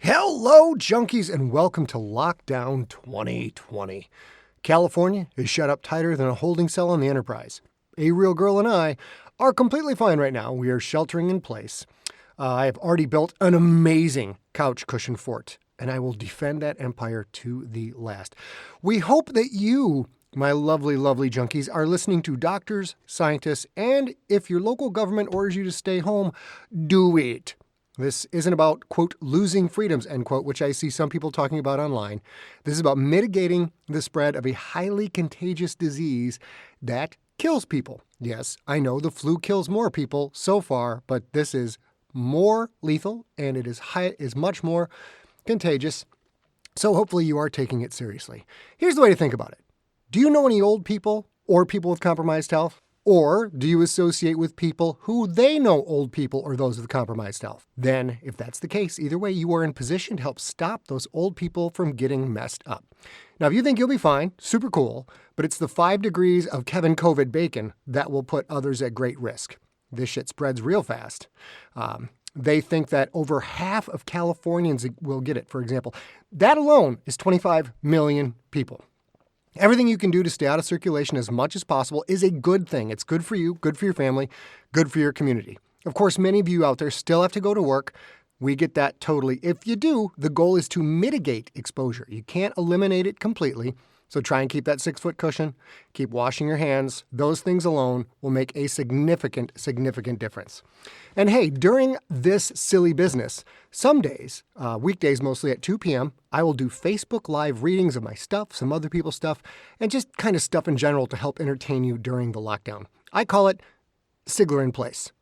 Hello, junkies, and welcome to Lockdown 2020. California is shut up tighter than a holding cell on the Enterprise. A Real Girl and I are completely fine right now. We are sheltering in place. I have already built an amazing couch cushion fort, and I will defend that empire to the last. We hope that you, my lovely, lovely junkies, are listening to doctors, scientists, and if your local government orders you to stay home, do it. This isn't about, quote, losing freedoms, end quote, which I see some people talking about online. This is about mitigating the spread of a highly contagious disease that kills people. Yes, I know the flu kills more people so far, but this is more lethal and it is much more contagious. So hopefully you are taking it seriously. Here's the way to think about it. Do you know any old people or people with compromised health? Or do you associate with people who they know old people or those with compromised health? Then, if that's the case, either way, you are in position to help stop those old people from getting messed up. Now, if you think you'll be fine, super cool, but it's the 5 degrees of Kevin COVID bacon that will put others at great risk. This shit spreads real fast. They think that over half of Californians will get it, for example. That alone is 25 million people. Everything you can do to stay out of circulation as much as possible is a good thing. It's good for you, good for your family, good for your community. Of course, many of you out there still have to go to work. We get that totally. If you do, the goal is to mitigate exposure. You can't eliminate it completely. So try and keep that 6-foot cushion. Keep washing your hands. Those things alone will make a significant, significant difference. And hey, during this silly business, some days, weekdays mostly at 2 p.m., I will do Facebook Live readings of my stuff, some other people's stuff, and just kind of stuff in general to help entertain you during the lockdown. I call it Sigler in Place.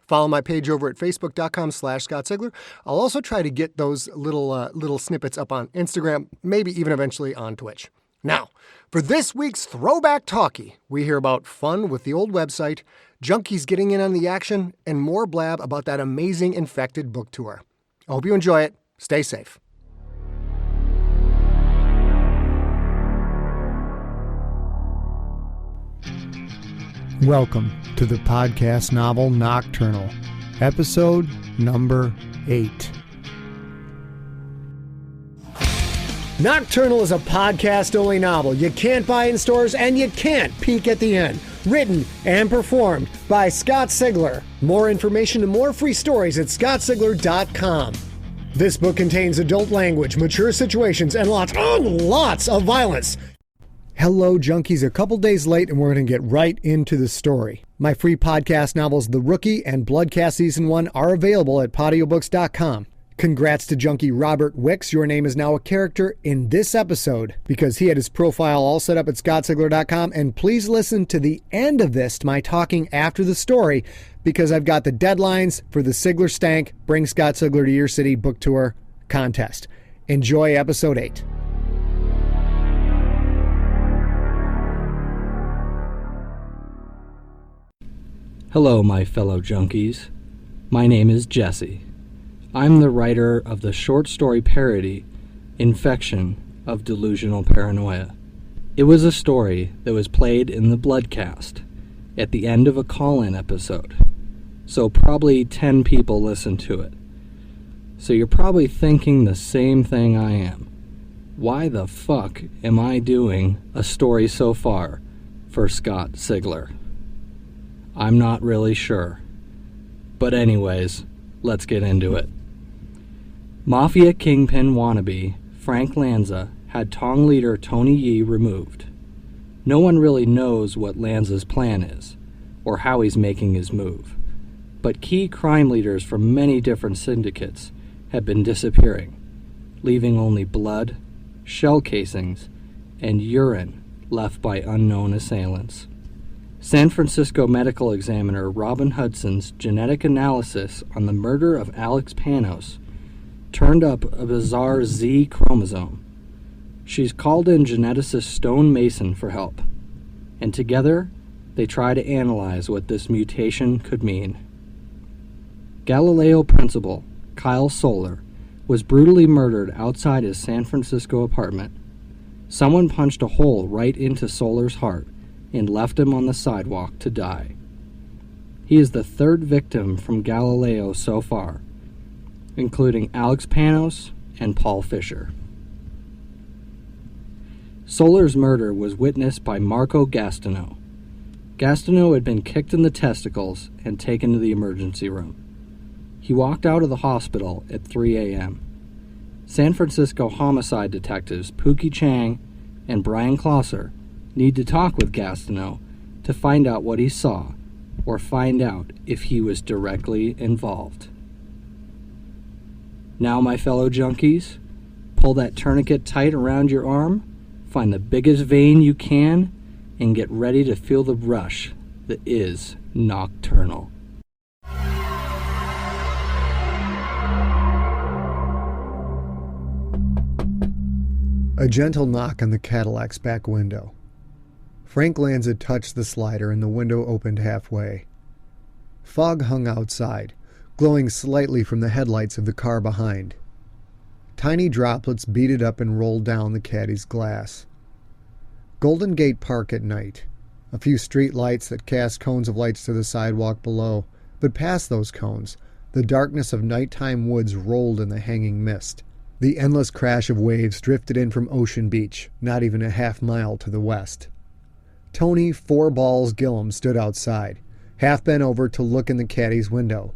Follow my page over at facebook.com/Scott Sigler. I'll also try to get those little snippets up on Instagram, maybe even eventually on Twitch. Now, for this week's Throwback Talkie, we hear about fun with the old website, junkies getting in on the action, and more blab about that amazing infected book tour. I hope you enjoy it. Stay safe. Welcome to the podcast novel Nocturnal, episode number 8. Nocturnal is a podcast-only novel. You can't buy in stores and you can't peek at the end. Written and performed by Scott Sigler. More information and more free stories at scottsigler.com. This book contains adult language, mature situations, and lots of violence. Hello, junkies. A couple days late, and we're going to get right into the story. My free podcast novels, The Rookie and Bloodcast Season 1, are available at podiobooks.com. Congrats to junkie Robert Wicks. Your name is now a character in this episode because he had his profile all set up at scottsigler.com. And please listen to the end of this, to my talking after the story, because I've got the deadlines for the Sigler Stank Bring Scott Sigler to Your City book tour contest. Enjoy episode 8. Hello, my fellow junkies. My name is Jesse. I'm the writer of the short story parody, Infection of Delusional Paranoia. It was a story that was played in the Bloodcast at the end of a call-in episode, so probably 10 people listened to it. So you're probably thinking the same thing I am. Why the fuck am I doing a story so far for Scott Sigler? I'm not really sure. But anyways, let's get into it. Mafia kingpin wannabe Frank Lanza had Tong leader Tony Yi removed. No one really knows what Lanza's plan is, or how he's making his move, but key crime leaders from many different syndicates have been disappearing, leaving only blood, shell casings, and urine left by unknown assailants. San Francisco medical examiner Robyn Hudson's genetic analysis on the murder of Alex Panos turned up a bizarre Z chromosome. She's called in geneticist Stone Mason for help, and together they try to analyze what this mutation could mean. Galileo principal Kyle Solar was brutally murdered outside his San Francisco apartment. Someone punched a hole right into Solar's heart and left him on the sidewalk to die. He is the third victim from Galileo so far, including Alex Panos and Paul Fisher. Solar's murder was witnessed by Marco Gastineau. Gastineau had been kicked in the testicles and taken to the emergency room. He walked out of the hospital at 3 a.m. San Francisco homicide detectives Pookie Chang and Brian Closser need to talk with Gastineau to find out what he saw or find out if he was directly involved. Now, my fellow junkies, pull that tourniquet tight around your arm, find the biggest vein you can, and get ready to feel the rush that is Nocturnal. A gentle knock on the Cadillac's back window. Frank Lanza touched the slider and the window opened halfway. Fog hung outside, glowing slightly from the headlights of the car behind. Tiny droplets beaded up and rolled down the caddy's glass. Golden Gate Park at night. A few street lights that cast cones of lights to the sidewalk below, but past those cones, the darkness of nighttime woods rolled in the hanging mist. The endless crash of waves drifted in from Ocean Beach, not even a half-mile to the west. Tony Four Balls Gillum stood outside, half bent over to look in the caddy's window.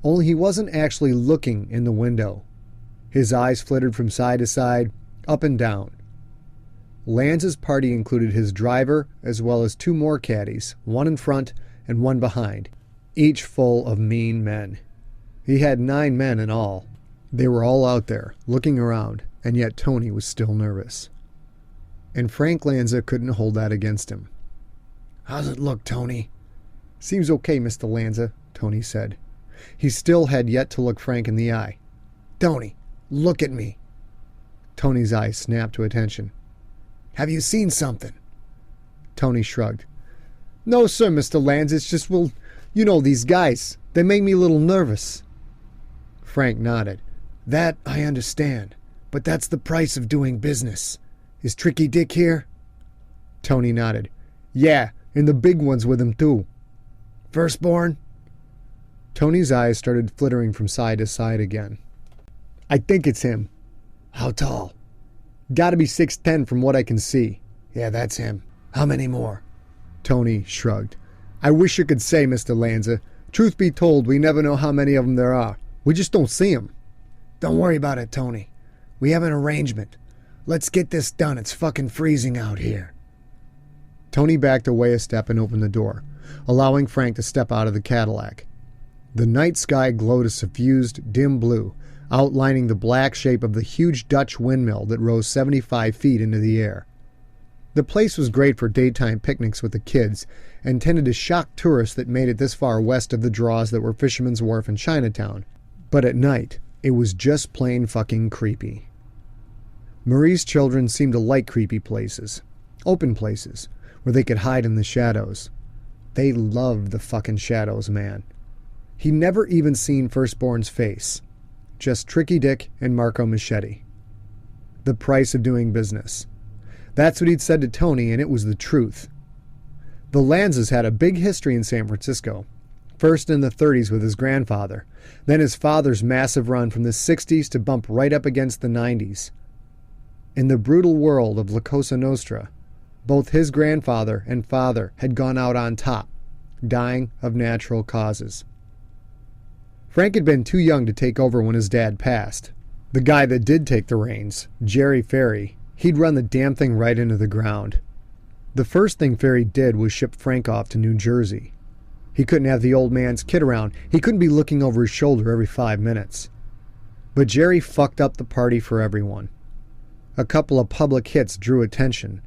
Only he wasn't actually looking in the window. His eyes flittered from side to side, up and down. Lanza's party included his driver as well as two more caddies, one in front and one behind, each full of mean men. He had 9 men in all. They were all out there, looking around, and yet Tony was still nervous. And Frank Lanza couldn't hold that against him. "How's it look, Tony?" "Seems okay, Mr. Lanza," Tony said. He still had yet to look Frank in the eye. "Tony, look at me." Tony's eyes snapped to attention. "Have you seen something?" Tony shrugged. "No, sir, Mr. Lanza. It's just, well, you know these guys. They make me a little nervous." Frank nodded. "That I understand, but that's the price of doing business. Is Tricky Dick here?" Tony nodded. "Yeah, and the big one's with him too." "Firstborn?" Tony's eyes started flittering from side to side again. "I think it's him." "How tall?" "Gotta be 6'10" from what I can see." "Yeah, that's him. How many more?" Tony shrugged. "I wish you could say, Mr. Lanza. Truth be told, we never know how many of them there are. We just don't see them." "Don't worry about it, Tony. We have an arrangement. Let's get this done. It's fucking freezing out here." Tony backed away a step and opened the door, allowing Frank to step out of the Cadillac. The night sky glowed a suffused, dim blue, outlining the black shape of the huge Dutch windmill that rose 75 feet into the air. The place was great for daytime picnics with the kids and tended to shock tourists that made it this far west of the draws that were Fisherman's Wharf and Chinatown. But at night, it was just plain fucking creepy. Marie's children seemed to like creepy places. Open places, where they could hide in the shadows. They loved the fucking shadows, man. He'd never even seen Firstborn's face. Just Tricky Dick and Marco Machete. The price of doing business. That's what he'd said to Tony, and it was the truth. The Lanzas had a big history in San Francisco. First in the 30s with his grandfather, then his father's massive run from the 60s to bump right up against the 90s. In the brutal world of La Cosa Nostra, both his grandfather and father had gone out on top, dying of natural causes. Frank had been too young to take over when his dad passed. The guy that did take the reins, Jerry Ferry, he'd run the damn thing right into the ground. The first thing Ferry did was ship Frank off to New Jersey. He couldn't have the old man's kid around. He couldn't be looking over his shoulder every 5 minutes. But Jerry fucked up the party for everyone. A couple of public hits drew attention.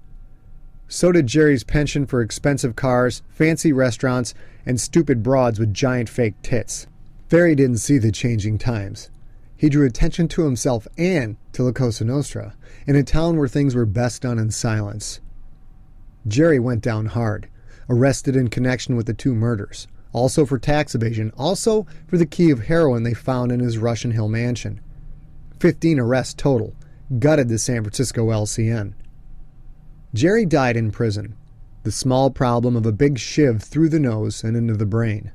So did Jerry's penchant for expensive cars, fancy restaurants, and stupid broads with giant fake tits. Ferry didn't see the changing times. He drew attention to himself and to La Cosa Nostra, in a town where things were best done in silence. Jerry went down hard, arrested in connection with the 2 murders, also for tax evasion, also for the key of heroin they found in his Russian Hill mansion. 15 arrests total, gutted the San Francisco LCN. Jerry died in prison, the small problem of a big shiv through the nose and into the brain.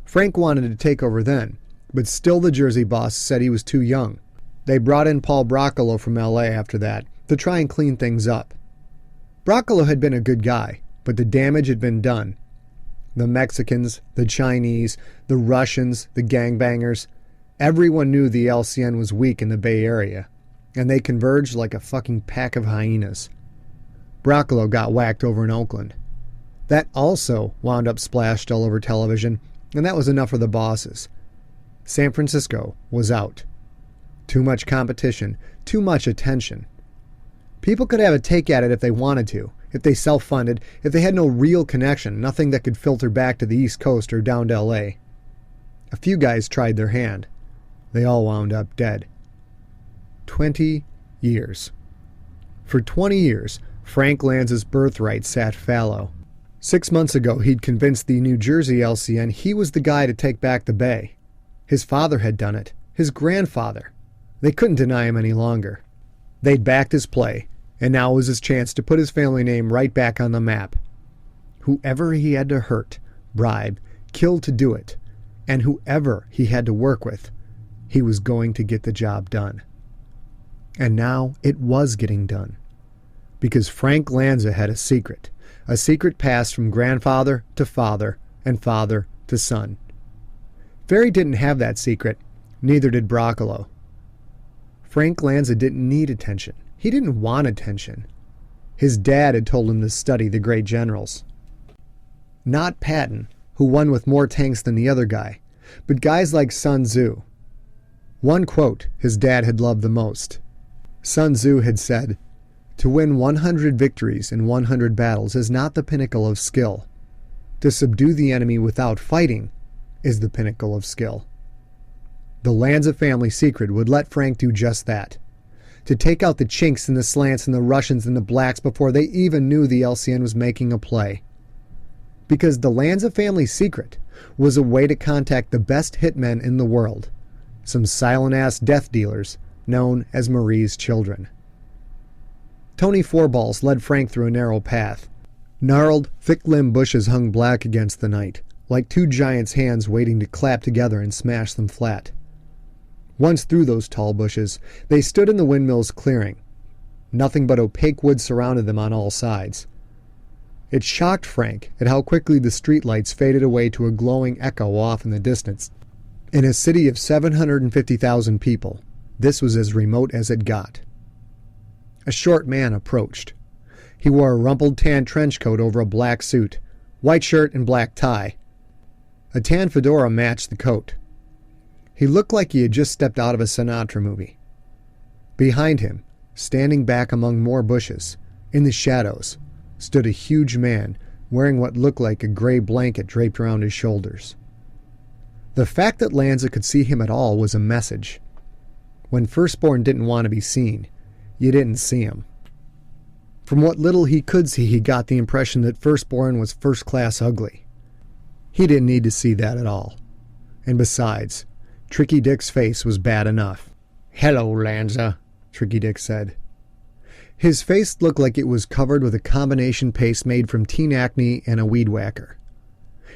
Frank wanted to take over then, but still the Jersey boss said he was too young. They brought in Paul Broccolo from L.A. after that to try and clean things up. Broccolo had been a good guy, but the damage had been done. The Mexicans, the Chinese, the Russians, the gangbangers, everyone knew the LCN was weak in the Bay Area, and they converged like a fucking pack of hyenas. Broccolo got whacked over in Oakland. That also wound up splashed all over television, and that was enough for the bosses. San Francisco was out. Too much competition, too much attention. People could have a take at it if they wanted to, if they self-funded, if they had no real connection, nothing that could filter back to the East Coast or down to L.A. A few guys tried their hand. They all wound up dead. 20 years. For 20 years, Frank Lanza's birthright sat fallow. 6 months ago, he'd convinced the New Jersey LCN he was the guy to take back the Bay. His father had done it. His grandfather. They couldn't deny him any longer. They'd backed his play, and now was his chance to put his family name right back on the map. Whoever he had to hurt, bribe, kill to do it, and whoever he had to work with, he was going to get the job done. And now it was getting done. Because Frank Lanza had a secret passed from grandfather to father and father to son. Ferry didn't have that secret, neither did Broccolo. Frank Lanza didn't need attention. He didn't want attention. His dad had told him to study the great generals. Not Patton, who won with more tanks than the other guy, but guys like Sun Tzu. One quote his dad had loved the most. Sun Tzu had said, "To win 100 victories in 100 battles is not the pinnacle of skill. To subdue the enemy without fighting is the pinnacle of skill." The Lanza family secret would let Frank do just that. To take out the chinks and the slants and the Russians and the blacks before they even knew the LCN was making a play. Because the Lanza family secret was a way to contact the best hitmen in the world. Some silent-ass death dealers known as Marie's children. Tony Fourballs led Frank through a narrow path. Gnarled, thick-limbed bushes hung black against the night, like two giants' hands waiting to clap together and smash them flat. Once through those tall bushes, they stood in the windmill's clearing. Nothing but opaque wood surrounded them on all sides. It shocked Frank at how quickly the streetlights faded away to a glowing echo off in the distance. In a city of 750,000 people, this was as remote as it got. A short man approached. He wore a rumpled tan trench coat over a black suit, white shirt and black tie. A tan fedora matched the coat. He looked like he had just stepped out of a Sinatra movie. Behind him, standing back among more bushes, in the shadows, stood a huge man wearing what looked like a gray blanket draped around his shoulders. The fact that Lanza could see him at all was a message. When Firstborn didn't want to be seen, you didn't see him. From what little he could see, he got the impression that Firstborn was first-class ugly. He didn't need to see that at all. And besides, Tricky Dick's face was bad enough. "Hello, Lanza," Tricky Dick said. His face looked like it was covered with a combination paste made from teen acne and a weed whacker.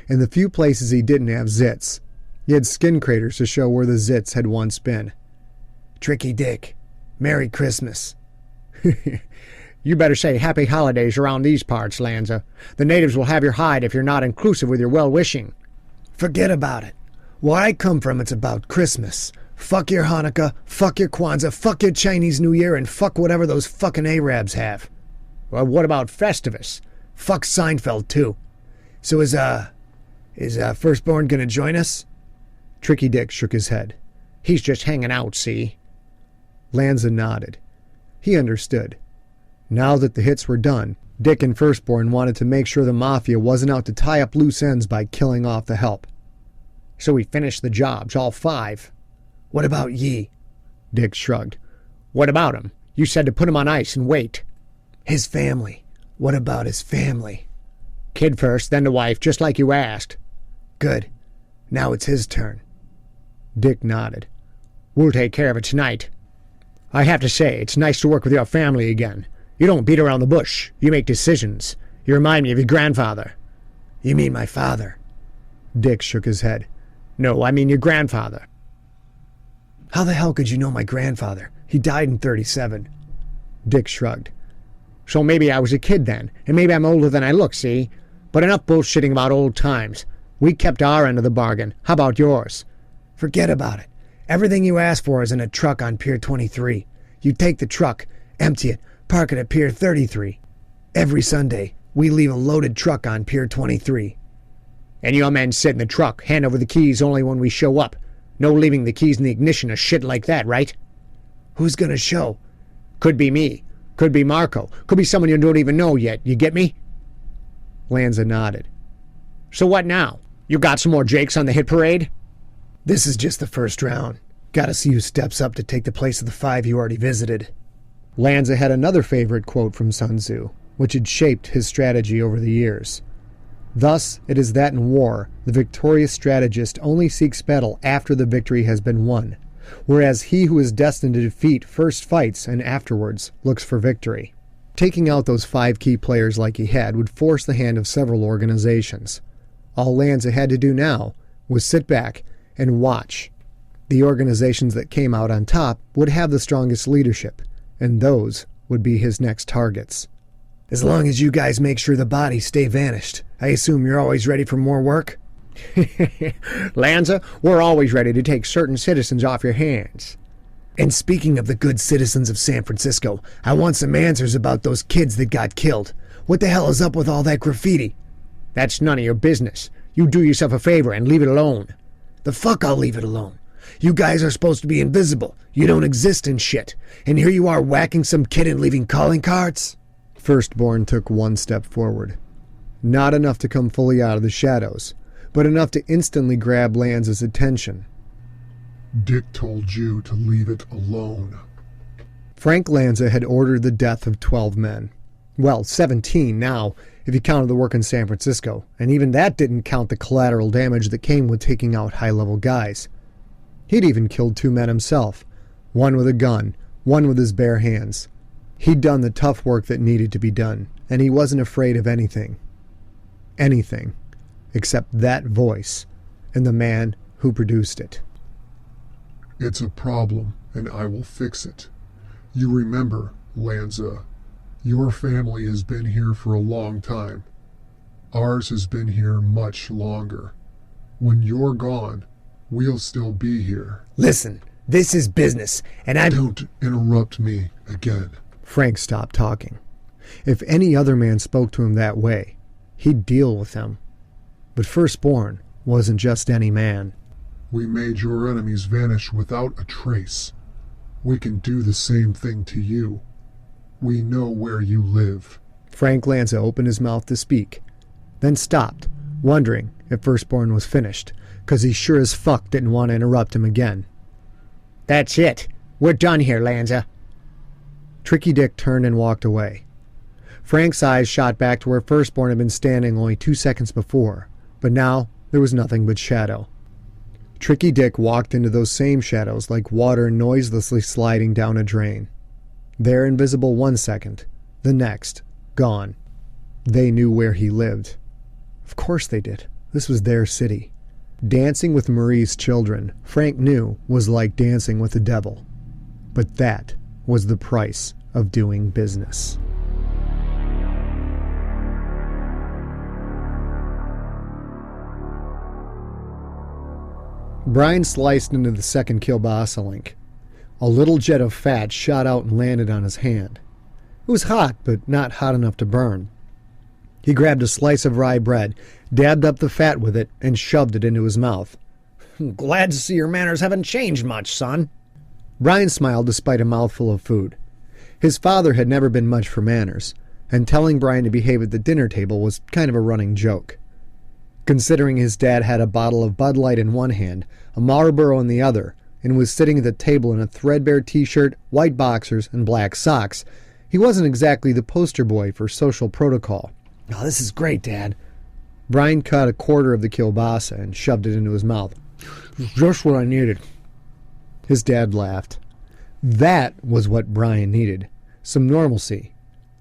In the few places he didn't have zits, he had skin craters to show where the zits had once been. "Tricky Dick, Merry Christmas." "You better say Happy Holidays around these parts, Lanza. The natives will have your hide if you're not inclusive with your well-wishing." "Forget about it. Where I come from, it's about Christmas. Fuck your Hanukkah, fuck your Kwanzaa, fuck your Chinese New Year, and fuck whatever those fucking Arabs have." "Well, what about Festivus?" "Fuck Seinfeld, too." "So is Firstborn gonna join us?" Tricky Dick shook his head. "He's just hanging out, see?" Lanza nodded. He understood. Now that the hits were done, Dick and Firstborn wanted to make sure the Mafia wasn't out to tie up loose ends by killing off the help. "So we finished the jobs, all 5. "What about Yi?" Dick shrugged. "What about him? You said to put him on ice and wait." "His family. What about his family?" "Kid first, then the wife, just like you asked." "Good. Now it's his turn." Dick nodded. "We'll take care of it tonight. I have to say, it's nice to work with your family again. You don't beat around the bush. You make decisions. You remind me of your grandfather." "You mean my father?" Dick shook his head. "No, I mean your grandfather." How the hell could you know my grandfather? He died in 37. Dick shrugged. So maybe I was a kid then, and maybe I'm older than I look, see? But enough bullshitting about old times. We kept our end of the bargain. How about yours? Forget about it. Everything you asked for is in a truck on Pier 23. You take the truck, empty it, park it at Pier 33. Every Sunday, we leave a loaded truck on Pier 23. And your men sit in the truck, hand over the keys only when we show up. No leaving the keys in the ignition or shit like that, right? Who's gonna show? Could be me. Could be Marco. Could be someone you don't even know yet. You get me? Lanza nodded. So what now? You got some more Jakes on the hit parade? This is just the first round. Gotta see who steps up to take the place of the 5 you already visited. Lanza had another favorite quote from Sun Tzu, which had shaped his strategy over the years. Thus, it is that in war, the victorious strategist only seeks battle after the victory has been won, whereas he who is destined to defeat first fights and afterwards looks for victory. Taking out those 5 key players like he had would force the hand of several organizations. All Lanza had to do now was sit back and watch. The organizations that came out on top would have the strongest leadership, and those would be his next targets. As long as you guys make sure the bodies stay vanished, I assume you're always ready for more work? Lanza, we're always ready to take certain citizens off your hands. And speaking of the good citizens of San Francisco, I want some answers about those kids that got killed. What the hell is up with all that graffiti? That's none of your business. You do yourself a favor and leave it alone. The fuck I'll leave it alone. You guys are supposed to be invisible. You don't exist in shit. And here you are whacking some kid and leaving calling cards? Firstborn took one step forward. Not enough to come fully out of the shadows, but enough to instantly grab Lanza's attention. Dick told you to leave it alone. Frank Lanza had ordered the death of 12 men. Well, 17 now, if you counted the work in San Francisco, and even that didn't count the collateral damage that came with taking out high-level guys. He'd even killed 2 men himself, one with a gun, one with his bare hands. He'd done the tough work that needed to be done, and he wasn't afraid of anything. Anything, except that voice, and the man who produced it. It's a problem, and I will fix it. You remember, Lanza, your family has been here for a long time. Ours has been here much longer. When you're gone, we'll still be here. Listen, this is business, and I Don't interrupt me again. Frank stopped talking. If any other man spoke to him that way, he'd deal with them. But Firstborn wasn't just any man. We made your enemies vanish without a trace. We can do the same thing to you. We know where you live. Frank Lanza opened his mouth to speak, then stopped, wondering if Firstborn was finished, 'cause he sure as fuck didn't want to interrupt him again. That's it. We're done here, Lanza. Tricky Dick turned and walked away. Frank's eyes shot back to where Firstborn had been standing only 2 seconds before, but now there was nothing but shadow. Tricky Dick walked into those same shadows like water noiselessly sliding down a drain. There invisible 1 second, the next, gone. They knew where he lived. Of course they did. This was their city. Dancing with Marie's children, Frank knew, was like dancing with the devil. But that was the price of doing business. Bryan sliced into the second kielbasa link. A little jet of fat shot out and landed on his hand. It was hot, but not hot enough to burn. He grabbed a slice of rye bread, dabbed up the fat with it, and shoved it into his mouth. Glad to see your manners haven't changed much, son. Bryan smiled despite a mouthful of food. His father had never been much for manners, and telling Bryan to behave at the dinner table was kind of a running joke. Considering his dad had a bottle of Bud Light in one hand, a Marlboro in the other, and was sitting at the table in a threadbare t-shirt, white boxers, and black socks, he wasn't exactly the poster boy for social protocol. Oh, this is great, Dad. Bryan cut a quarter of the kielbasa and shoved it into his mouth. Just what I needed. His dad laughed. That was what Bryan needed. Some normalcy.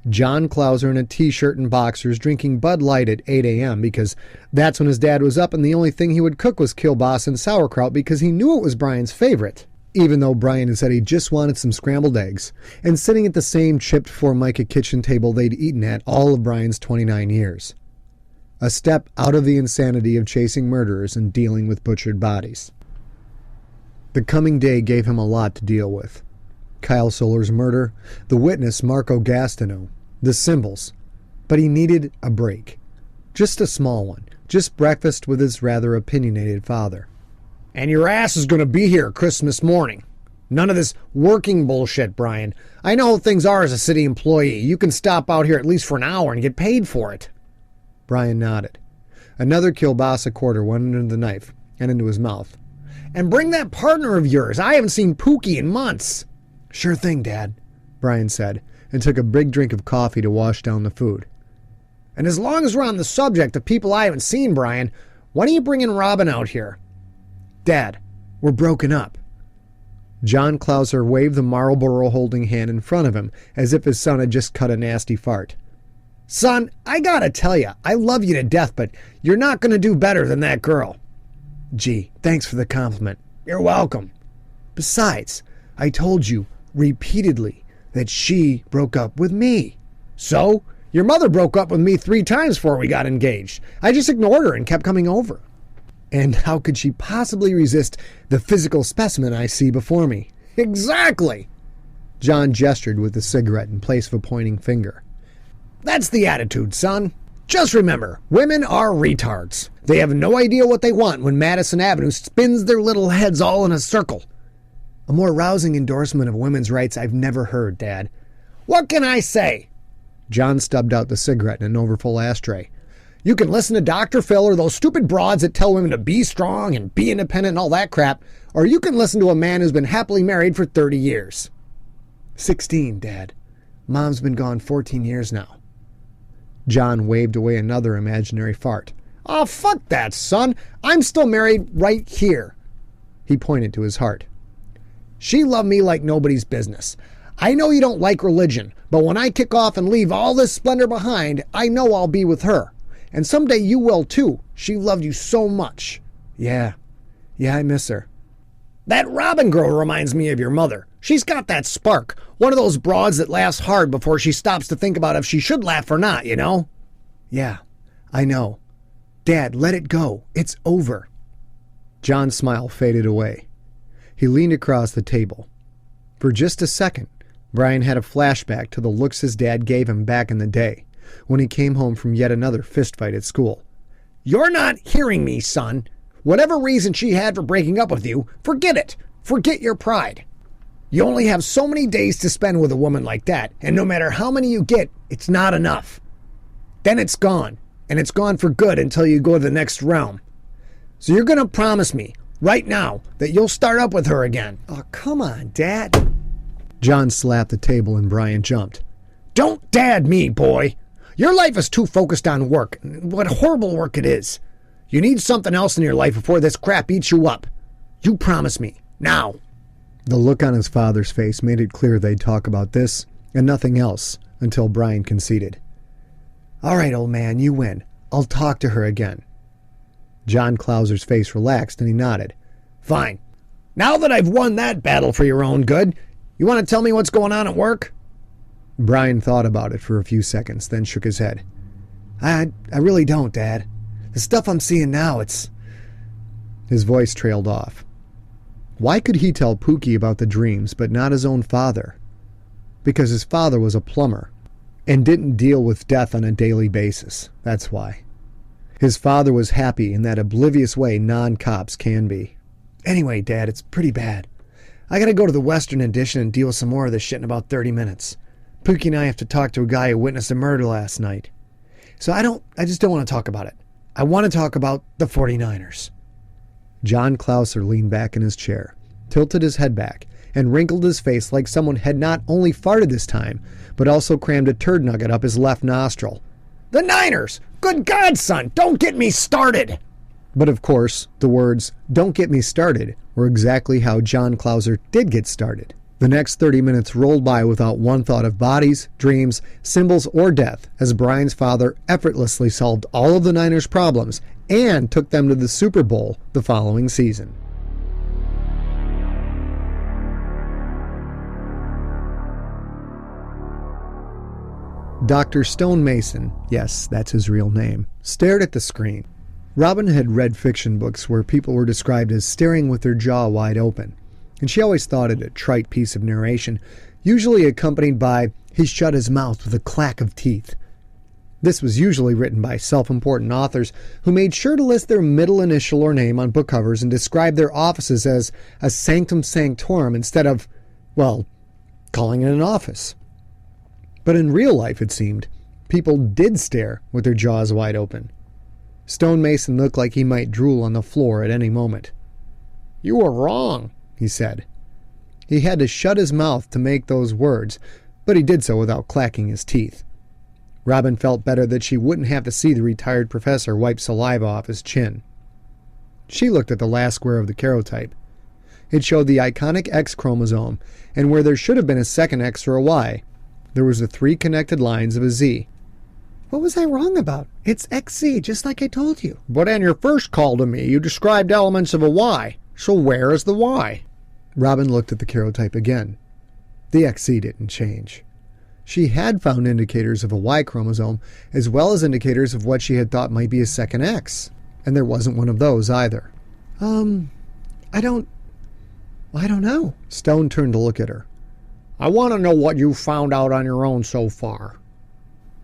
John Clauser in a t-shirt and boxers drinking Bud Light at 8 a.m. because that's when his dad was up and the only thing he would cook was kielbasa and sauerkraut because he knew it was Bryan's favorite. even though Bryan had said he just wanted some scrambled eggs, and sitting at the same chipped Formica kitchen table they'd eaten at all of Bryan's 29 years. A step out of the insanity of chasing murderers and dealing with butchered bodies. The coming day gave him a lot to deal with. Kyle Solar's murder, the witness Marco Gastineau, the symbols. But he needed a break. Just a small one. Just breakfast with his rather opinionated father. And your ass is going to be here Christmas morning. None of this working bullshit, Bryan. I know how things are as a city employee. You can stop out here at least for an hour and get paid for it. Bryan nodded. Another kielbasa quarter went under the knife and into his mouth. And bring that partner of yours. I haven't seen Pookie in months. Sure thing, Dad, Bryan said, and took a big drink of coffee to wash down the food. And as long as we're on the subject of people I haven't seen, Bryan, why don't you bring in Robyn out here? Dad, we're broken up. John Clauser waved the Marlboro-holding hand in front of him as if his son had just cut a nasty fart. Son, I gotta tell you, I love you to death, but you're not gonna do better than that girl. Gee, thanks for the compliment. You're welcome. Besides, I told you repeatedly that she broke up with me. So? Your mother broke up with me 3 times before we got engaged. I just ignored her and kept coming over. And how could she possibly resist the physical specimen I see before me? Exactly! John gestured with the cigarette in place of a pointing finger. That's the attitude, son. Just remember, women are retards. They have no idea what they want when Madison Avenue spins their little heads all in a circle. A more rousing endorsement of women's rights I've never heard, Dad. What can I say? John stubbed out the cigarette in an overfull ashtray. You can listen to Dr. Phil or those stupid broads that tell women to be strong and be independent and all that crap, or you can listen to a man who's been happily married for 30 years. 16, Dad. Mom's been gone 14 years now. John waved away another imaginary fart. Oh, fuck that, son. I'm still married right here. He pointed to his heart. She loved me like nobody's business. I know you don't like religion, but when I kick off and leave all this splendor behind, I know I'll be with her. And someday you will too. She loved you so much. Yeah, I miss her. That Robyn girl reminds me of your mother. She's got that spark. One of those broads that laughs hard before she stops to think about if she should laugh or not, you know? Yeah, I know. Dad, let it go. It's over. John's smile faded away. He leaned across the table. For just a second, Bryan had a flashback to the looks his dad gave him back in the day, when he came home from yet another fistfight at school. You're not hearing me, son. Whatever reason she had for breaking up with you, forget it. Forget your pride. You only have so many days to spend with a woman like that, and no matter how many you get, it's not enough. Then it's gone, and it's gone for good until you go to the next realm. So you're going to promise me, right now, that you'll start up with her again. Oh, come on, Dad. John slapped the table and Bryan jumped. Don't dad me, boy. Your life is too focused on work. What horrible work it is. You need something else in your life before this crap eats you up. You promise me, now. The look on his father's face made it clear they'd talk about this and nothing else until Bryan conceded. All right, old man, you win. I'll talk to her again. John Clauser's face relaxed and he nodded. Fine. Now that I've won that battle for your own good, you want to tell me what's going on at work? Bryan thought about it for a few seconds, then shook his head. I really don't, Dad. The stuff I'm seeing now, it's... His voice trailed off. Why could he tell Pookie about the dreams, but not his own father? Because his father was a plumber, and didn't deal with death on a daily basis. That's why. His father was happy in that oblivious way non-cops can be. Anyway, Dad, it's pretty bad. I gotta go to the Western Addition and deal with some more of this shit in about 30 minutes. Pookie and I have to talk to a guy who witnessed a murder last night. So I just don't want to talk about it. I want to talk about the 49ers. John Clauser leaned back in his chair, tilted his head back, and wrinkled his face like someone had not only farted this time, but also crammed a turd nugget up his left nostril. The Niners! Good God, son, don't get me started! But of course, the words, "don't get me started," were exactly how John Clauser did get started. The next 30 minutes rolled by without one thought of bodies, dreams, symbols, or death, as Bryan's father effortlessly solved all of the Niners' problems and took them to the Super Bowl the following season. Dr. Stone Mason, yes, that's his real name, stared at the screen. Robyn had read fiction books where people were described as staring with their jaw wide open, and she always thought it a trite piece of narration, usually accompanied by, he shut his mouth with a clack of teeth. This was usually written by self-important authors who made sure to list their middle initial or name on book covers and describe their offices as a sanctum sanctorum instead of, well, calling it an office. But in real life, it seemed, people did stare with their jaws wide open. Stone Mason looked like he might drool on the floor at any moment. "You were wrong," he said. He had to shut his mouth to make those words, but he did so without clacking his teeth. Robyn felt better that she wouldn't have to see the retired professor wipe saliva off his chin. She looked at the last square of the karyotype. It showed the iconic X chromosome, and where there should have been a second X or a Y, there was the 3 connected lines of a Z. What was I wrong about? It's XZ, just like I told you. But in your first call to me, you described elements of a Y. So where is the Y? Robyn looked at the karyotype again. The XZ didn't change. She had found indicators of a Y chromosome, as well as indicators of what she had thought might be a second X, and there wasn't one of those either. I don't know. Stone turned to look at her. I want to know what you found out on your own so far.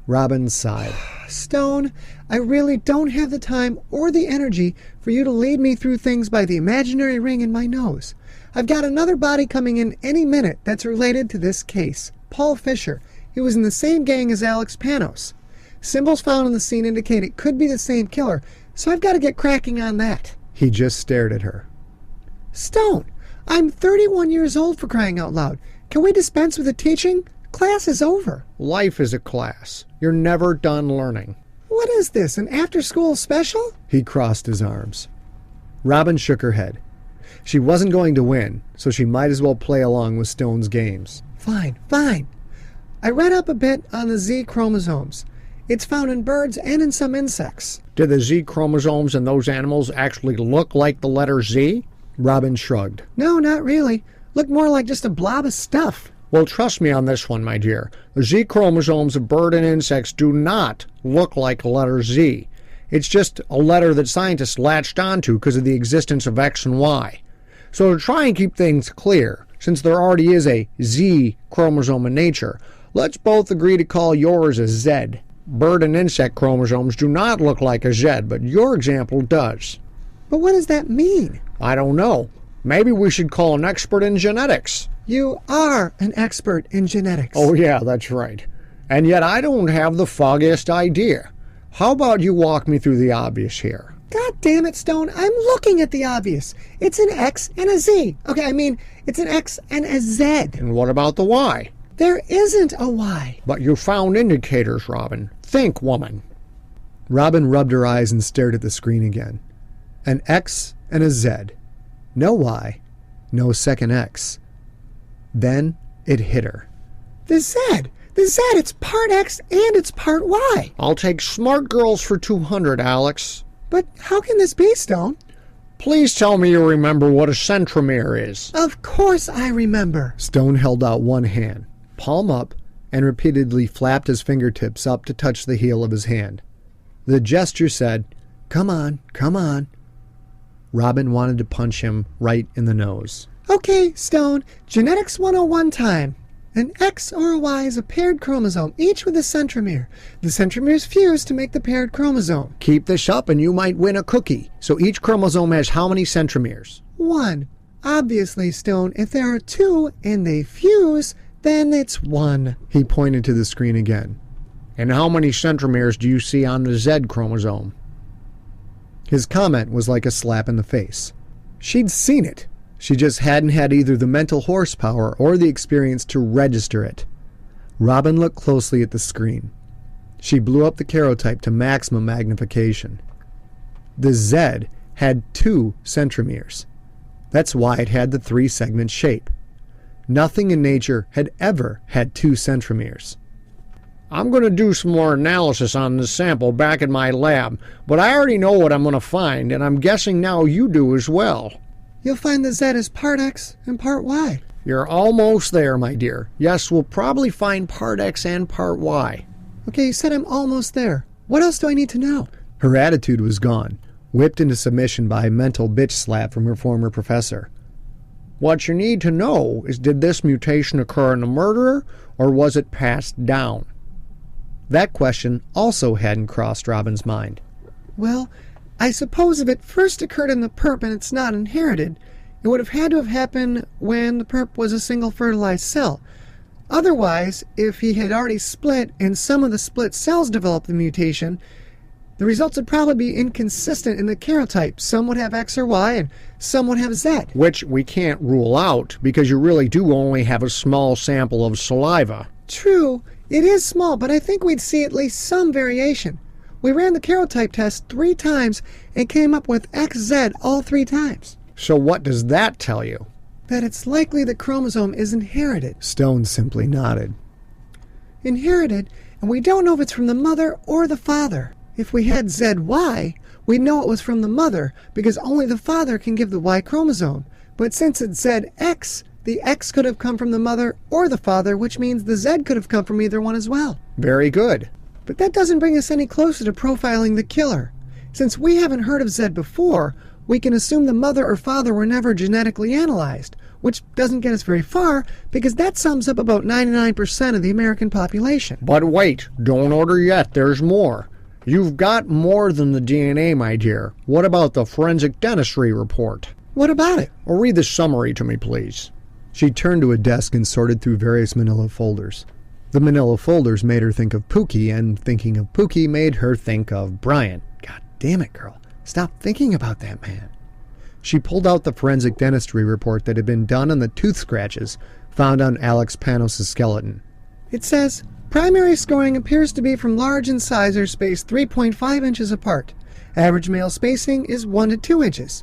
Robyn sighed. Stone, I really don't have the time or the energy for you to lead me through things by the imaginary ring in my nose. I've got another body coming in any minute that's related to this case. Paul Fisher. He was in the same gang as Alex Panos. Symbols found on the scene indicate it could be the same killer, so I've got to get cracking on that. He just stared at her. Stone, I'm 31 years old, for crying out loud. Can we dispense with the teaching? Class is over. Life is a class. You're never done learning. What is this, an after-school special? He crossed his arms. Robyn shook her head. She wasn't going to win, so she might as well play along with Stone's games. Fine. I read up a bit on the Z chromosomes. It's found in birds and in some insects. Did the Z chromosomes in those animals actually look like the letter Z? Robyn shrugged. No, not really. Look more like just a blob of stuff. Well, trust me on this one, my dear. The Z chromosomes of bird and insects do not look like the letter Z. It's just a letter that scientists latched onto because of the existence of X and Y. So to try and keep things clear, since there already is a Z chromosome in nature, let's both agree to call yours a Z. Bird and insect chromosomes do not look like a Z, but your example does. But what does that mean? I don't know. Maybe we should call an expert in genetics. You are an expert in genetics. Oh yeah, that's right. And yet I don't have the foggiest idea. How about you walk me through the obvious here? God damn it, Stone. I'm looking at the obvious. It's an X and a Z. Okay, it's an X and a Z. And what about the Y? There isn't a Y. But you found indicators, Robyn. Think, woman. Robyn rubbed her eyes and stared at the screen again. An X and a Z. No Y. No second X. Then it hit her. The Z, it's part X and it's part Y. I'll take smart girls for 200, Alex. But how can this be, Stone? Please tell me you remember what a centromere is. Of course I remember. Stone held out one hand, palm up, and repeatedly flapped his fingertips up to touch the heel of his hand. The gesture said, "Come on, come on." Robyn wanted to punch him right in the nose. Okay, Stone, genetics 101 time. An X or a Y is a paired chromosome, each with a centromere. The centromeres fuse to make the paired chromosome. Keep this up and you might win a cookie. So each chromosome has how many centromeres? 1. Obviously, Stone, if there are 2 and they fuse, then it's 1. He pointed to the screen again. And how many centromeres do you see on the Z chromosome? His comment was like a slap in the face. She'd seen it. She just hadn't had either the mental horsepower or the experience to register it. Robyn looked closely at the screen. She blew up the karyotype to maximum magnification. The Z had 2 centromeres. That's why it had the 3-segment shape. Nothing in nature had ever had 2 centromeres. I'm going to do some more analysis on this sample back in my lab, but I already know what I'm going to find, and I'm guessing now you do as well. You'll find the Z is part X and part Y. You're almost there, my dear. Yes, we'll probably find part X and part Y. Okay, you said I'm almost there. What else do I need to know? Her attitude was gone, whipped into submission by a mental bitch slap from her former professor. What you need to know is, did this mutation occur in the murderer, or was it passed down? That question also hadn't crossed Robyn's mind. Well, I suppose if it first occurred in the perp and it's not inherited, it would have had to have happened when the perp was a single fertilized cell. Otherwise, if he had already split and some of the split cells developed the mutation, the results would probably be inconsistent in the karyotype. Some would have X or Y and some would have Z. Which we can't rule out, because you really do only have a small sample of saliva. True, it is small, but I think we'd see at least some variation. We ran the karyotype test 3 times and came up with XZ all 3 times. So what does that tell you? That it's likely the chromosome is inherited. Stone simply nodded. Inherited, and we don't know if it's from the mother or the father. If we had ZY, we'd know it was from the mother, because only the father can give the Y chromosome. But since it's ZX, the X could have come from the mother or the father, which means the Z could have come from either one as well. Very good. But that doesn't bring us any closer to profiling the killer. Since we haven't heard of Z before, we can assume the mother or father were never genetically analyzed, which doesn't get us very far, because that sums up about 99% of the American population. But wait, don't order yet, there's more. You've got more than the DNA, my dear. What about the forensic dentistry report? What about it? Or read the summary to me, please. She turned to a desk and sorted through various manila folders. The manila folders made her think of Pookie, and thinking of Pookie made her think of Bryan. God damn it, girl. Stop thinking about that man. She pulled out the forensic dentistry report that had been done on the tooth scratches found on Alex Panos' skeleton. It says, primary scoring appears to be from large incisors spaced 3.5 inches apart. Average male spacing is 1 to 2 inches.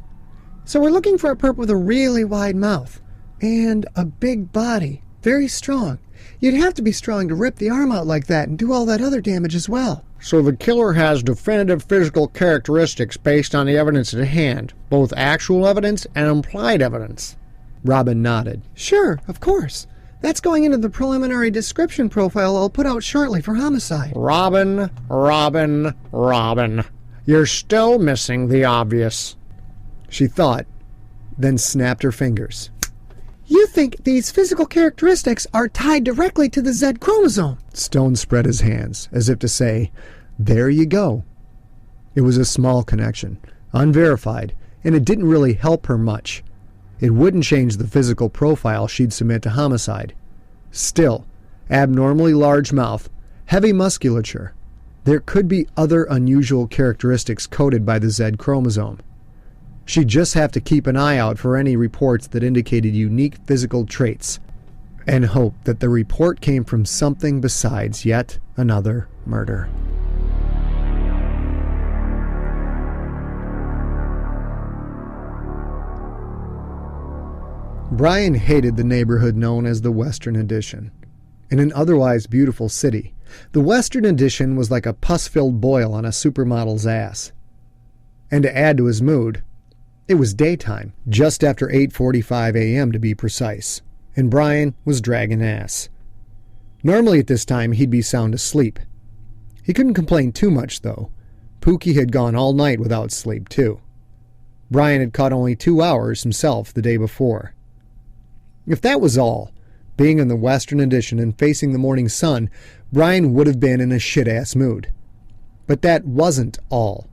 So we're looking for a perp with a really wide mouth. And a big body. Very strong. You'd have to be strong to rip the arm out like that and do all that other damage as well. So the killer has definitive physical characteristics based on the evidence at hand, both actual evidence and implied evidence. Robyn nodded. Sure, of course. That's going into the preliminary description profile I'll put out shortly for homicide. Robyn. You're still missing the obvious. She thought, then snapped her fingers. You think these physical characteristics are tied directly to the Z chromosome? Stone spread his hands, as if to say, there you go. It was a small connection, unverified, and it didn't really help her much. It wouldn't change the physical profile she'd submit to homicide. Still, abnormally large mouth, heavy musculature. There could be other unusual characteristics coded by the Z chromosome. She'd just have to keep an eye out for any reports that indicated unique physical traits, and hope that the report came from something besides yet another murder. Bryan hated the neighborhood known as the Western Addition. In an otherwise beautiful city, the Western Addition was like a pus-filled boil on a supermodel's ass. And to add to his mood, it was daytime, just after 8:45 a.m. to be precise, and Bryan was dragging ass. Normally at this time he'd be sound asleep. He couldn't complain too much, though. Pookie had gone all night without sleep, too. Bryan had caught only 2 hours himself the day before. If that was all, being in the Western Addition and facing the morning sun, Bryan would have been in a shit-ass mood. But that wasn't all.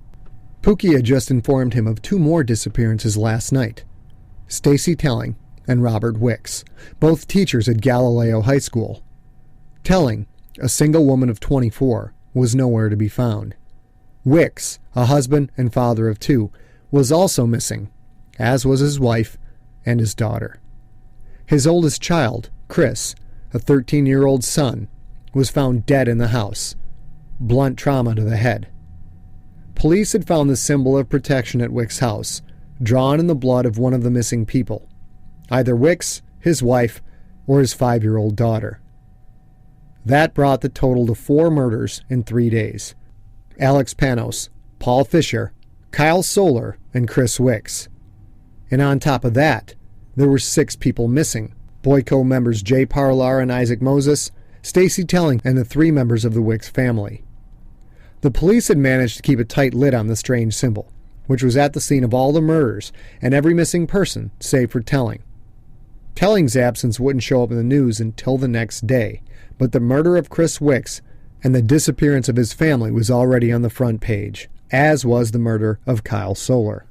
Pookie had just informed him of 2 more disappearances last night. Stacy Telling and Robert Wicks, both teachers at Galileo High School. Telling, a single woman of 24, was nowhere to be found. Wicks, a husband and father of 2, was also missing, as was his wife and his daughter. His oldest child, Chris, a 13-year-old son, was found dead in the house, blunt trauma to the head. Police had found the symbol of protection at Wicks' house, drawn in the blood of one of the missing people, either Wicks, his wife, or his 5-year-old daughter. That brought the total to 4 murders in 3 days. Alex Panos, Paul Fisher, Kyle Solar, and Chris Wicks. And on top of that, there were 6 people missing. Boyko members Jay Parlar and Isaac Moses, Stacy Telling, and the 3 members of the Wicks family. The police had managed to keep a tight lid on the strange symbol, which was at the scene of all the murders and every missing person save for Telling. Telling's absence wouldn't show up in the news until the next day, but the murder of Chris Wicks and the disappearance of his family was already on the front page, as was the murder of Kyle Solar.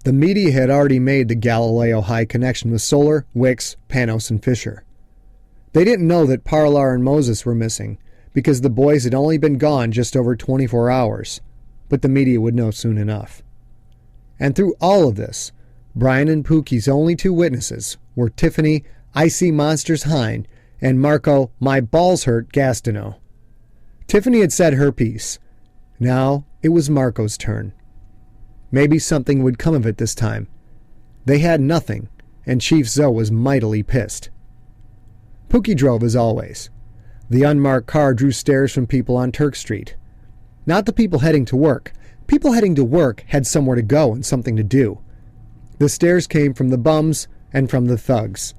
The media had already made the Galileo High connection with Solar, Wicks, Panos, and Fisher. They didn't know that Parlar and Moses were missing, because the boys had only been gone just over 24 hours, but the media would know soon enough. And through all of this, Bryan and Pookie's only 2 witnesses were Tiffany, I See Monsters Hine, and Marco, My Balls Hurt Gastineau. Tiffany had said her piece. Now it was Marco's turn. Maybe something would come of it this time. They had nothing, and Chief Zoe was mightily pissed. Pookie drove as always. The unmarked car drew stares from people on Turk Street. Not the people heading to work. People heading to work had somewhere to go and something to do. The stares came from the bums and from the thugs.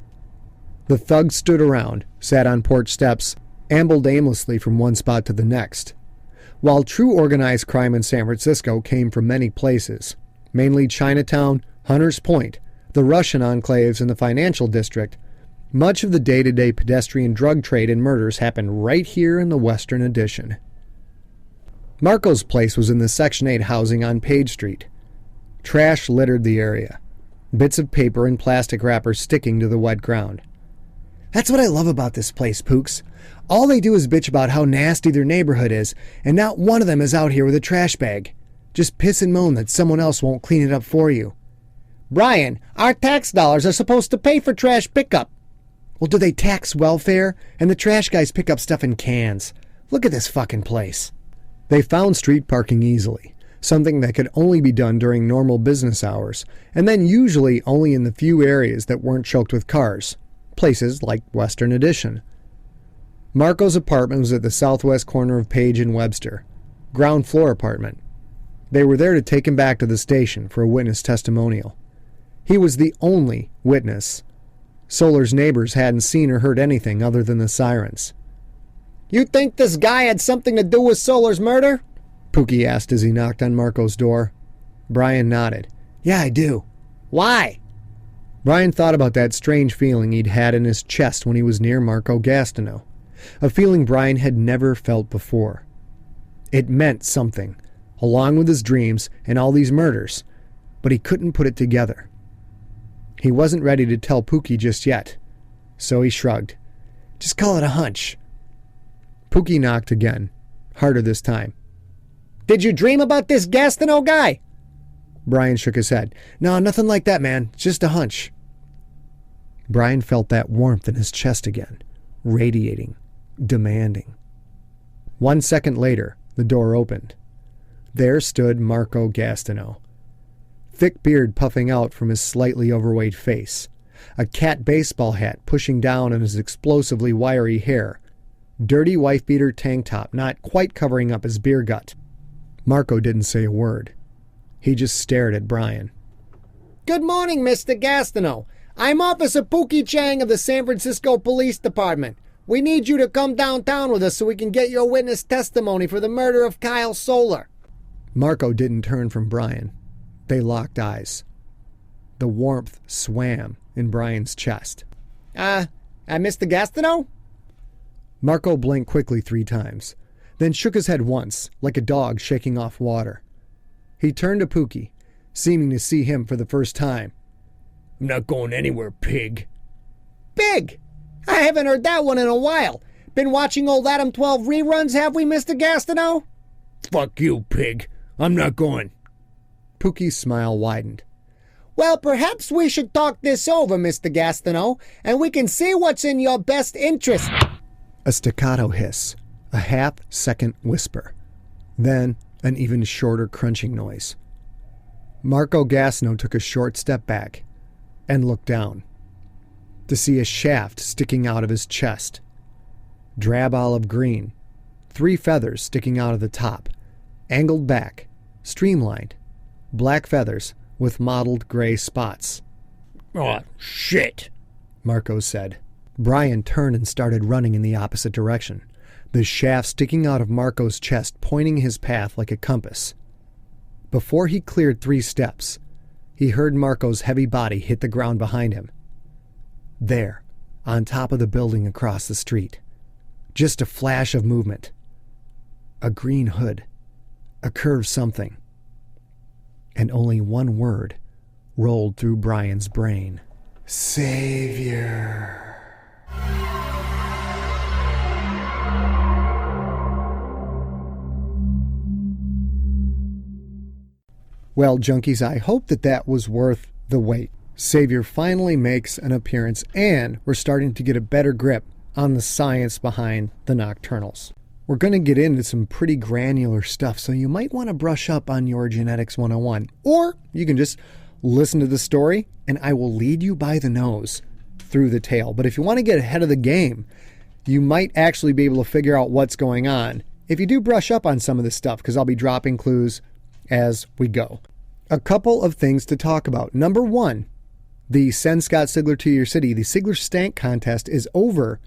The thugs stood around, sat on porch steps, ambled aimlessly from one spot to the next. While true organized crime in San Francisco came from many places, mainly Chinatown, Hunters Point, the Russian enclaves, and the financial district, much of the day-to-day pedestrian drug trade and murders happened right here in the Western Addition. Marco's place was in the Section 8 housing on Page Street. Trash littered the area, bits of paper and plastic wrappers sticking to the wet ground. That's what I love about this place, Pooks. All they do is bitch about how nasty their neighborhood is, and not one of them is out here with a trash bag. Just piss and moan that someone else won't clean it up for you. Brian, our tax dollars are supposed to pay for trash pickup. Well, do they tax welfare? And the trash guys pick up stuff in cans. Look at this fucking place. They found street parking easily, something that could only be done during normal business hours, and then usually only in the few areas that weren't choked with cars, places like Western Addition. Marco's apartment was at the southwest corner of Page and Webster, ground floor apartment. They were there to take him back to the station for a witness testimonial. He was the only witness. Solar's neighbors hadn't seen or heard anything other than the sirens. You think this guy had something to do with Solar's murder? Pookie asked as he knocked on Marco's door. Bryan nodded. Yeah, I do. Why? Bryan thought about that strange feeling he'd had in his chest when he was near Marco Gastineau. A feeling Bryan had never felt before. It meant something, along with his dreams and all these murders, but he couldn't put it together. He wasn't ready to tell Pookie just yet, so he shrugged. Just call it a hunch. Pookie knocked again, harder this time. Did you dream about this Gastineau guy? Bryan shook his head. No, nothing like that, man. It's just a hunch. Bryan felt that warmth in his chest again, radiating, demanding. 1 second later, the door opened. There stood Marco Gastineau. Thick beard puffing out from his slightly overweight face, a cat baseball hat pushing down on his explosively wiry hair, dirty wife-beater tank top not quite covering up his beer gut. Marco didn't say a word. He just stared at Bryan. Good morning, Mr. Gastineau. I'm Officer Pookie Chang of the San Francisco Police Department. We need you to come downtown with us so we can get your witness testimony for the murder of Kyle Solar. Marco didn't turn from Bryan. They locked eyes. The warmth swam in Bryan's chest. Mr. Gastineau? Marco blinked quickly 3 times, then shook his head once, like a dog shaking off water. He turned to Pookie, seeming to see him for the first time. I'm not going anywhere, pig. Pig? I haven't heard that one in a while. Been watching old Adam 12 reruns, have we, Mr. Gastineau? Fuck you, pig. I'm not going. Pookie's smile widened. Well, perhaps we should talk this over, Mr. Gastineau, and we can see what's in your best interest. A staccato hiss, a half-second whisper, then an even shorter crunching noise. Marco Gastineau took a short step back and looked down to see a shaft sticking out of his chest. Drab olive green, 3 feathers sticking out of the top, angled back, streamlined, black feathers with mottled gray spots. Oh, shit, Marco said. Bryan turned and started running in the opposite direction, the shaft sticking out of Marco's chest, pointing his path like a compass. Before he cleared 3 steps, he heard Marco's heavy body hit the ground behind him. There, on top of the building across the street, just a flash of movement. A green hood, a curved something, and only one word rolled through Bryan's brain. Savior. Well, junkies, I hope that was worth the wait. Savior finally makes an appearance, and we're starting to get a better grip on the science behind the Nocturnals. We're going to get into some pretty granular stuff, so you might want to brush up on your Genetics 101. Or you can just listen to the story, and I will lead you by the nose through the tale. But if you want to get ahead of the game, you might actually be able to figure out what's going on if you do brush up on some of this stuff, because I'll be dropping clues as we go. A couple of things to talk about. Number 1, the Send Scott Sigler to Your City, the Sigler Stank Contest, is over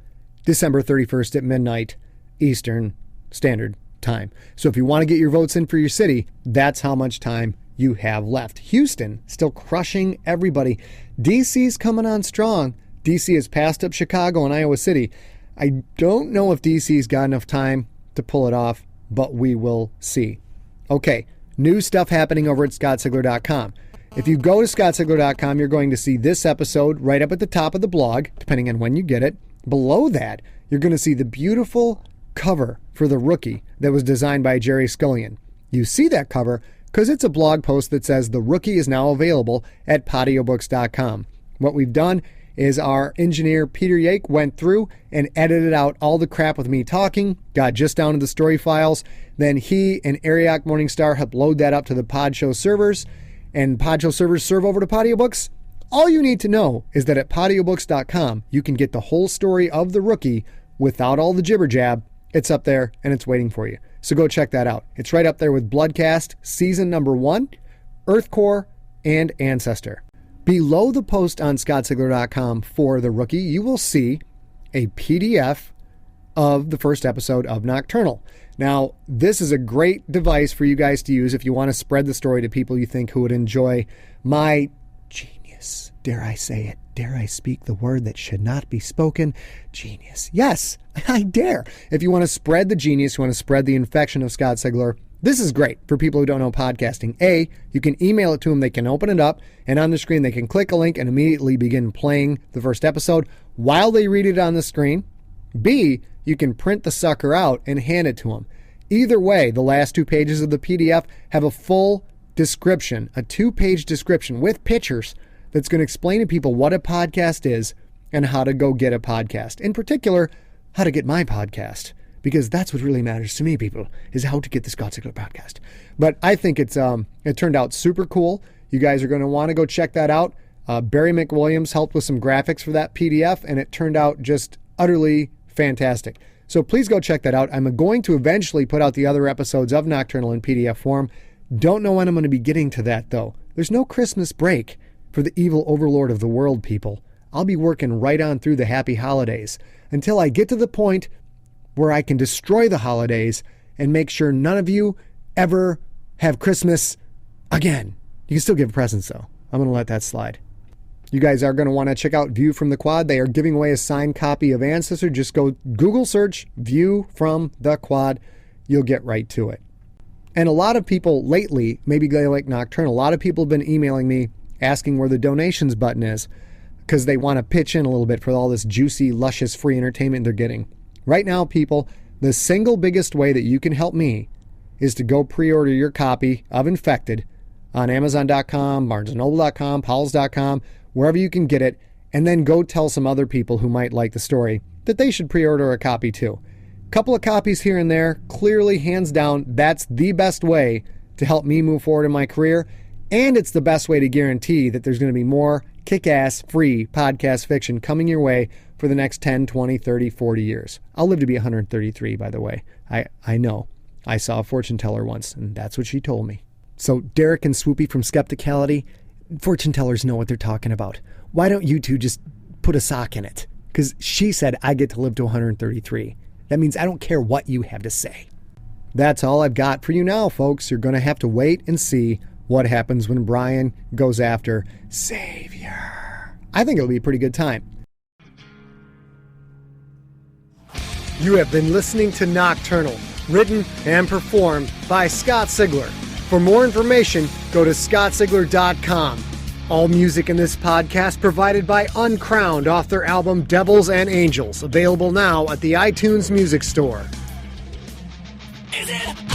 December 31st at midnight Eastern Standard Time. So if you want to get your votes in for your city, that's how much time you have left. Houston still crushing everybody. DC's coming on strong. DC has passed up Chicago and Iowa City. I don't know if DC's got enough time to pull it off, but we will see. Okay, new stuff happening over at scottsigler.com. If you go to scottsigler.com, you're going to see this episode right up at the top of the blog, depending on when you get it. Below that, you're going to see the beautiful cover for The Rookie that was designed by Jerry Scullion. You see that cover because it's a blog post that says The Rookie is now available at patiobooks.com. What we've done is our engineer Peter Yake went through and edited out all the crap with me talking, got just down to the story files. Then he and Ariak Morningstar helped load that up to the Podshow servers, and Podshow servers serve over to Patiobooks. All you need to know is that at patiobooks.com, you can get the whole story of The Rookie without all the jibber jab. It's up there and it's waiting for you. So go check that out. It's right up there with Bloodcast, Season number 1, Earthcore, and Ancestor. Below the post on scottsigler.com for The Rookie, you will see a PDF of the first episode of Nocturnal. Now, this is a great device for you guys to use if you want to spread the story to people you think who would enjoy my genius. Dare I say it? Dare I speak the word that should not be spoken? Genius. Yes, I dare. If you want to spread the genius, you want to spread the infection of Scott Sigler, this is great for people who don't know podcasting. A, you can email it to them. They can open it up, and on the screen they can click a link and immediately begin playing the first episode while they read it on the screen. B, you can print the sucker out and hand it to them. Either way, the last 2 pages of the PDF have a full description, a 2-page description with pictures that's going to explain to people what a podcast is and how to go get a podcast. In particular, how to get my podcast. Because that's what really matters to me, people, is how to get the Scott Sigler podcast. But I think it turned out super cool. You guys are going to want to go check that out. Barry McWilliams helped with some graphics for that PDF, and it turned out just utterly fantastic. So please go check that out. I'm going to eventually put out the other episodes of Nocturnal in PDF form. Don't know when I'm going to be getting to that, though. There's no Christmas break for the evil overlord of the world, people. I'll be working right on through the happy holidays until I get to the point where I can destroy the holidays and make sure none of you ever have Christmas again. You can still give presents, though. I'm going to let that slide. You guys are going to want to check out View from the Quad. They are giving away a signed copy of Ancestor. Just go Google search View from the Quad. You'll get right to it. And a lot of people lately, maybe they like Nocturnal, a lot of people have been emailing me asking where the donations button is because they want to pitch in a little bit for all this juicy, luscious free entertainment they're getting. Right now, people, the single biggest way that you can help me is to go pre-order your copy of Infected on Amazon.com, BarnesandNoble.com, Powell's.com, wherever you can get it, and then go tell some other people who might like the story that they should pre-order a copy too. Couple of copies here and there, clearly, hands down, that's the best way to help me move forward in my career, and it's the best way to guarantee that there's going to be more kick-ass free podcast fiction coming your way for the next 10, 20, 30, 40 years. I'll live to be 133, by the way. I know. I saw a fortune teller once, and that's what she told me. So Derek and Swoopy from Skepticality, fortune tellers know what they're talking about. Why don't you two just put a sock in it? Because she said I get to live to 133. That means I don't care what you have to say. That's all I've got for you now, folks. You're going to have to wait and see what happens when Bryan goes after Savior. I think it'll be a pretty good time. You have been listening to Nocturnal, written and performed by Scott Sigler. For more information, go to scottsigler.com. All music in this podcast provided by Uncrowned off their album Devils and Angels, available now at the iTunes Music Store. Is it